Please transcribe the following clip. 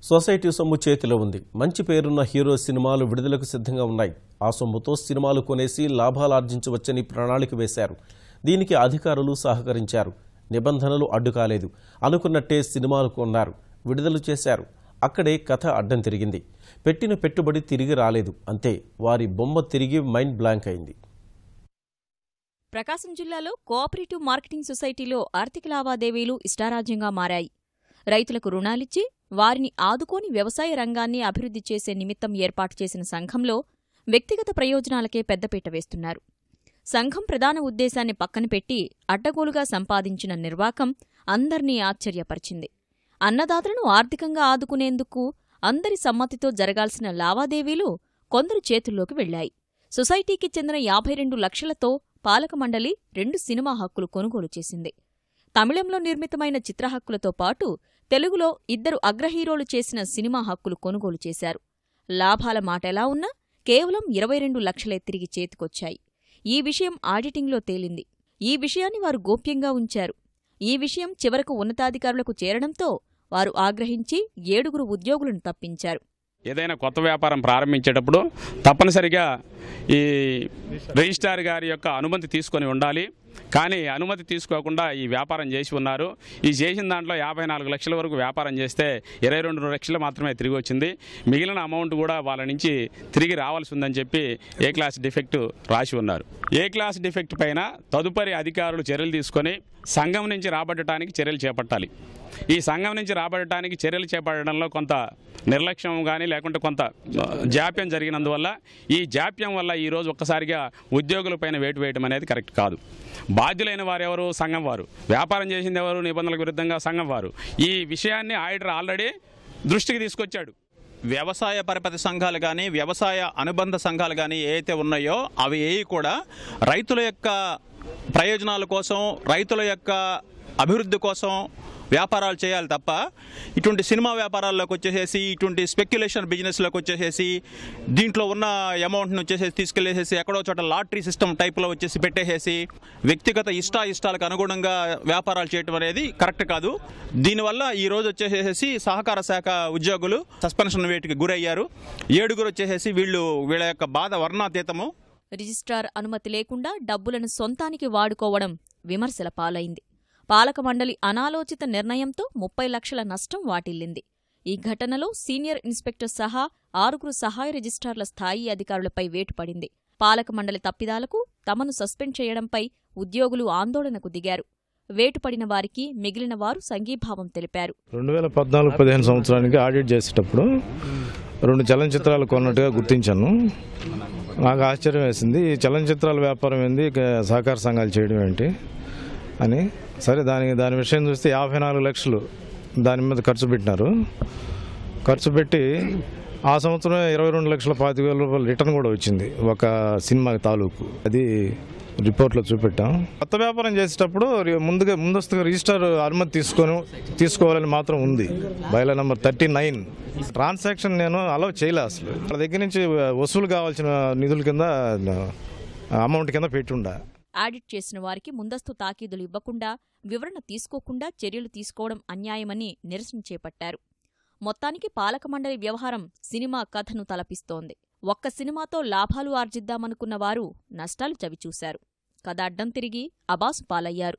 Society సొమ్ము చేతిలో ఉంది. మంచి పేరున్న హీరో సినిమాలు విడుదలకు సిద్ధంగా ఉన్నాయి. ఆ సొమ్ముతో సినిమాలు కొనేసి లాభాలు ఆర్జించవచ్చని ప్రణాళిక వేశారు. దీనికి అధికారులు సహకరించారు. నిబంధనలు అడ్డుకాలేదు. అనుకున్నట్టే సినిమాలు కొన్నారు, విడుదల చేశారు. అక్కడే కథ అడ్డం తిరిగింది. పెట్టిన పెట్టుబడి తిరిగి రాలేదు. అంతే, వారి బొమ్మ తిరిగి మైండ్ బ్లాంక్ అయింది. ప్రకాశం జిల్లాలో కోఆపరేటివ్ మార్కెటింగ్ సొసైటీలో ఆర్థిక లావాదేవీలు ఇష్టారాజ్యంగా మారాయి. రైతులకు రుణాలిచ్చి వారిని ఆదుకోని వ్యవసాయ రంగాన్ని అభివృద్ధి చేసే నిమిత్తం ఏర్పాటు చేసిన సంఘంలో వ్యక్తిగత ప్రయోజనాలకే పెద్దపీట వేస్తున్నారు. సంఘం ప్రధాన ఉద్దేశాన్ని పక్కనపెట్టి అడ్డగోలుగా సంపాదించిన నిర్వాకం అందర్నీ ఆశ్చర్యపరిచింది. అన్నదాతలను ఆర్థికంగా ఆదుకునేందుకు అందరి సమ్మతితో జరగాల్సిన లావాదేవీలు కొందరు చేతుల్లోకి వెళ్లాయి. సొసైటీకి చెందిన 52 లక్షలతో పాలక మండలి 2 సినిమా హక్కులు కొనుగోలు చేసింది. తమిళంలో నిర్మితమైన చిత్ర హక్కులతో పాటు తెలుగులో 2 అగ్రహీరోలు చేసిన సినిమా హక్కులు కొనుగోలు చేశారు. లాభాల మాటెలా ఉన్నా కేవలం 22 లక్షలే తిరిగి చేతికొచ్చాయి. ఈ విషయం ఆడిటింగ్లో తేలింది. ఈ విషయాన్ని వారు గోప్యంగా ఉంచారు. ఈ విషయం చివరకు ఉన్నతాధికారులకు చేరడంతో వారు ఆగ్రహించి 7 ఉద్యోగులను తప్పించారు. ఏదైనా కొత్త వ్యాపారం ప్రారంభించేటప్పుడు తప్పనిసరిగా ఈ రిజిస్ట్రార్ గారి యొక్క అనుమతి తీసుకొని ఉండాలి. కానీ అనుమతి తీసుకోకుండా ఈ వ్యాపారం చేసి ఉన్నారు. ఈ చేసిన దాంట్లో 54 లక్షల వరకు వ్యాపారం చేస్తే 22 లక్షలు మాత్రమే తిరిగి వచ్చింది. మిగిలిన అమౌంట్ కూడా వాళ్ళ నుంచి తిరిగి రావాల్సి ఉందని చెప్పి ఏ క్లాస్ డిఫెక్ట్ రాసి ఉన్నారు. ఏ క్లాస్ డిఫెక్ట్ పైన తదుపరి అధికారులు చర్యలు తీసుకొని సంఘం నుంచి రాబట్టడానికి చర్యలు చేపట్టాలి. ఈ సంఘం నుంచి రాబట్టడానికి చర్యలు చేపట్టడంలో కొంత నిర్లక్ష్యం కానీ లేకుంటే కొంత జాప్యం జరిగినందువల్ల ఈ జాప్యం వల్ల ఈరోజు ఒక్కసారిగా ఉద్యోగులపైన వేటు వేయడం అనేది కరెక్ట్ కాదు. బాధ్యులైన వారు ఎవరు? సంఘం వారు. వ్యాపారం చేసింది ఎవరు? నిబంధనలకు విరుద్ధంగా సంఘం వారు. ఈ విషయాన్ని ఆడిటర్ ఆల్రెడీ దృష్టికి తీసుకొచ్చాడు. వ్యవసాయ పరపతి సంఘాలు కానీ వ్యవసాయ అనుబంధ సంఘాలు కానీ ఏవైతే ఉన్నాయో అవి ఏవి కూడా రైతుల యొక్క ప్రయోజనాల కోసం, రైతుల యొక్క అభివృద్ధి కోసం వ్యాపారాలు చేయాలి తప్ప ఇటువంటి సినిమా వ్యాపారాల్లోకి వచ్చేసేసి, ఇటువంటి స్పెక్యులేషన్ బిజినెస్లోకి వచ్చేసేసి, దీంట్లో ఉన్న అమౌంట్ని వచ్చేసేసి తీసుకెళ్లేసేసి ఎక్కడో చోట లాటరీ సిస్టమ్ టైప్లో వచ్చేసి పెట్టేసేసి వ్యక్తిగత ఇష్టాలకు అనుగుణంగా వ్యాపారాలు చేయడం అనేది కరెక్ట్ కాదు. దీనివల్ల ఈ రోజు వచ్చేసేసి సహకార శాఖ ఉద్యోగులు సస్పెన్షన్ వేటుకి గురయ్యారు. 7 వచ్చేసేసి వీళ్ళ యొక్క బాధ వర్ణాతీతము. రిజిస్ట్రార్ అనుమతి లేకుండా డబ్బులను సొంతానికి వాడుకోవడం విమర్శల పాలైంది. పాలక మండలి అనాలోచిత నిర్ణయంతో 30 లక్షల నష్టం వాటిల్లింది. ఈ ఘటనలో సీనియర్ ఇన్స్పెక్టర్ సహా 6 సహాయ రిజిస్ట్రార్ల స్థాయి అధికారులపై వేటు పడింది. పాలక మండలి తప్పిదాలకు తమను సస్పెండ్ చేయడంపై ఉద్యోగులు ఆందోళనకు దిగారు. వేటుపడిన వారికి మిగిలిన వారు సంఘీభావం తెలిపారు. 2014-15 సంవత్సరానికి ఆడిట్ చేసేటప్పుడు 2 చలనచిత్రాలు కొన్నట్టుగా గుర్తించాను. నాకు ఆశ్చర్యం వేసింది. ఈ చలనచిత్రాల వ్యాపారం ఏంది, సహకార సంఘాలు చేయడం ఏంటి అని. సరే, దాని విషయం చూస్తే 54 లక్షలు దాని మీద ఖర్చు పెట్టినారు. ఖర్చు పెట్టి ఆ సంవత్సరం 22,25,000 రూపాయలు రిటర్న్ కూడా వచ్చింది ఒక సినిమా తాలూకు. అది రిపోర్ట్లో చూపెట్టాం. కొత్త వ్యాపారం చేసేటప్పుడు ముందస్తుగా రిజిస్టర్ అనుమతి తీసుకోవాలని మాత్రం ఉంది. Bylaw number 39. ట్రాన్సాక్షన్ నేను అలౌ చేయలే. అసలు వాళ్ళ దగ్గర నుంచి వసూలు కావాల్సిన నిధుల కింద అమౌంట్ కింద పెట్టుండా. ఆడిట్ చేసిన వారికి ముందస్తు తాకీదులు ఇవ్వకుండా, వివరణ తీసుకోకుండా చర్యలు తీసుకోవడం అన్యాయమని నిరసన చేపట్టారు. మొత్తానికి పాలక మండలి వ్యవహారం సినిమా కథను తలపిస్తోంది. ఒక్క సినిమాతో లాభాలు ఆర్జిద్దామనుకున్న వారు నష్టాలు చవిచూశారు. కథ అడ్డం తిరిగి అబాసు పాలయ్యారు.